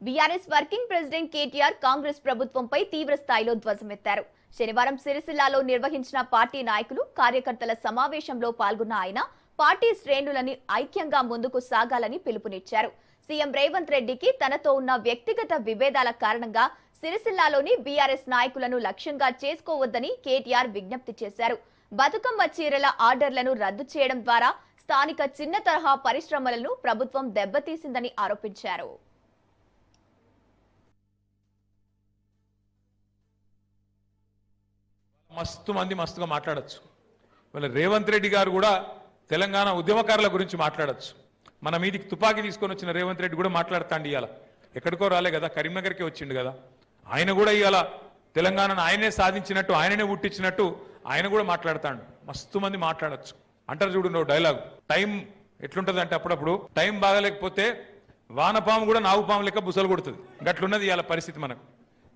BRS working president KTR Congress ప్రభుత్వంపై తీవ్ర స్థాయిలో ధ్వజమెత్తారు. శనివారం సిరిసిల్లాలో నిర్వహించిన పార్టీ నాయకులు కార్యకర్తల సమావేశంలో పాల్గొన్న ఆయన పార్టీ శ్రేణులని ఐక్యంగా ముందుకు సాగాలని పిలుపునిచ్చారు. సీఎం రేవంత్ రెడ్డికి తనతో ఉన్న వ్యక్తిగత విభేదాల కారణంగా సిరిసిల్లాలోని బీఆర్ఎస్ నాయకులను లక్ష్యంగా చేసుకోవద్దని కేటీఆర్ విజ్ఞప్తి చేశారు. బతుకమ్మ చీరల ఆర్డర్లను రద్దు చేయడం ద్వారా స్థానిక చిన్న తరహా పరిశ్రమలను ప్రభుత్వం దెబ్బతీసిందని ఆరోపించారు. మస్తుగా మాట్లాడచ్చు. వాళ్ళ రేవంత్ రెడ్డి గారు కూడా తెలంగాణ ఉద్యమకారుల గురించి మాట్లాడచ్చు. మన మీదికి తుపాకీ తీసుకొని వచ్చిన రేవంత్ రెడ్డి కూడా మాట్లాడతాండి. ఇవాళ ఎక్కడికో రాలే కదా, కరీంనగర్కే వచ్చిండు కదా. ఆయన కూడా ఇవాళ తెలంగాణను ఆయనే సాధించినట్టు, ఆయననే పుట్టించినట్టు ఆయన కూడా మాట్లాడతాడు. మస్తు మంది మాట్లాడచ్చు. అంటారు చూడు డైలాగ్, టైం ఎట్లుంటుంది అంటే అప్పుడప్పుడు టైం బాగాలేకపోతే వానపాము కూడా నాగుపాము లెక్క బుసలు కొడుతుంది. గట్లున్నది ఇవాళ పరిస్థితి. మనకు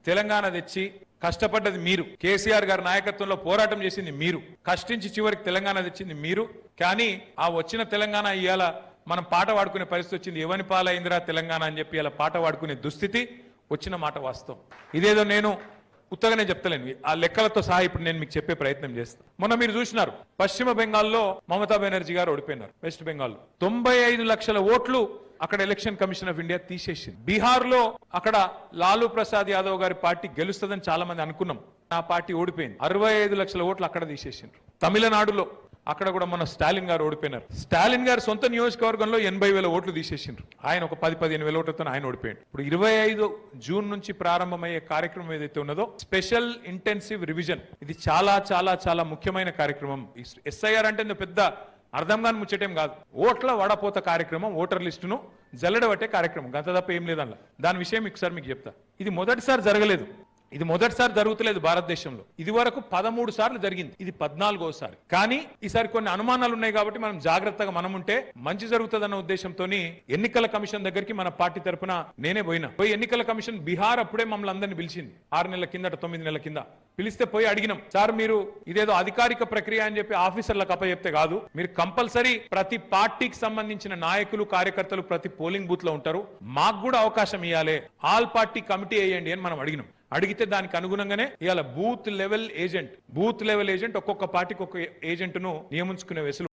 తెలంగాణ తెచ్చి కష్టపడ్డది మీరు, కేసీఆర్ గారి నాయకత్వంలో పోరాటం చేసింది మీరు, కష్టించి చివరికి తెలంగాణ తెచ్చింది మీరు. కానీ ఆ వచ్చిన తెలంగాణ ఇవాళ మనం పాట పాడుకునే పరిస్థితి వచ్చింది. ఎవని పాలైందిరా తెలంగాణ అని చెప్పి ఇలా పాట పాడుకునే దుస్థితి వచ్చిన మాట వాస్తవం. ఇదేదో నేను ఉత్తగానే చెప్తలేను, ఆ లెక్కలతో సహా ఇప్పుడు నేను మీకు చెప్పే ప్రయత్నం చేస్తాను. మొన్న మీరు చూసినారు, పశ్చిమ బెంగాల్లో మమతా బెనర్జీ గారు ఓడిపోయినారు. వెస్ట్ బెంగాల్లో 95 లక్షల ఓట్లు అక్కడ ఎలక్షన్ కమిషన్ ఆఫ్ ఇండియా తీసేసింది. బీహార్ లో అక్కడ లాలూ ప్రసాద్ యాదవ్ గారి పార్టీ గెలుస్తుందని చాలా మంది అనుకున్నాం. ఆ పార్టీ ఓడిపోయింది. 65 లక్షల ఓట్లు అక్కడ తీసేసిండ్రు. తమిళనాడులో అక్కడ కూడా మన స్టాలిన్ గారు ఓడిపోయినారు. స్టాలిన్ గారు సొంత నియోజకవర్గంలో 80,000 ఓట్లు తీసేసిండ్రు. ఆయన ఒక 10-15 వేల ఓట్లతో ఆయన ఓడిపోయాడు. ఇప్పుడు 25 జూన్ నుంచి ప్రారంభమయ్యే కార్యక్రమం ఏదైతే ఉన్నదో స్పెషల్ ఇంటెన్సివ్ రివిజన్, ఇది చాలా చాలా చాలా ముఖ్యమైన కార్యక్రమం. ఎస్ఐఆర్ అంటే పెద్ద అర్థం కాని ముచ్చటేం కాదు. ఓట్ల వడపోత కార్యక్రమం, ఓటర్ లిస్టును జల్లడబట్టే కార్యక్రమం, గంత తప్ప ఏం లేదన్న. దాని విషయం ఒకసారి మీకు చెప్తా. ఇది మొదటిసారి జరగలేదు, ఇది మొదటిసారి జరుగుతలేదు భారతదేశంలో. ఇది వరకు 13 సార్లు జరిగింది, ఇది 14వ సారి. కానీ ఈసారి కొన్ని అనుమానాలు ఉన్నాయి కాబట్టి మనం జాగ్రత్తగా మనం ఉంటే మంచి జరుగుతుందన్న ఉద్దేశంతో ఎన్నికల కమిషన్ దగ్గరికి మన పార్టీ తరఫున నేనే పోయినా. ఎన్నికల కమిషన్ బీహార్ అప్పుడే మమ్మల్ని అందరినీ పిలిచింది. 6 నెలల కిందట 9 నెలల కింద పిలిస్తే పోయి అడిగినాం, సార్ మీరు ఇదేదో అధికారిక ప్రక్రియ అని చెప్పి ఆఫీసర్లకు అప్పచెప్తే కాదు, మీరు కంపల్సరీ ప్రతి పార్టీకి సంబంధించిన నాయకులు కార్యకర్తలు ప్రతి పోలింగ్ బూత్ లో ఉంటారు, మాకు కూడా అవకాశం ఇవ్వాలి, ఆల్ పార్టీ కమిటీ వేయండి అని మనం అడిగినాం. అడిగితే దానికి అనుగుణంగానే ఇవాళ బూత్ లెవెల్ ఏజెంట్ ఒక్కొక్క పార్టీకి ఒక్క ఏజెంట్ ను నియమించుకునే వెసులు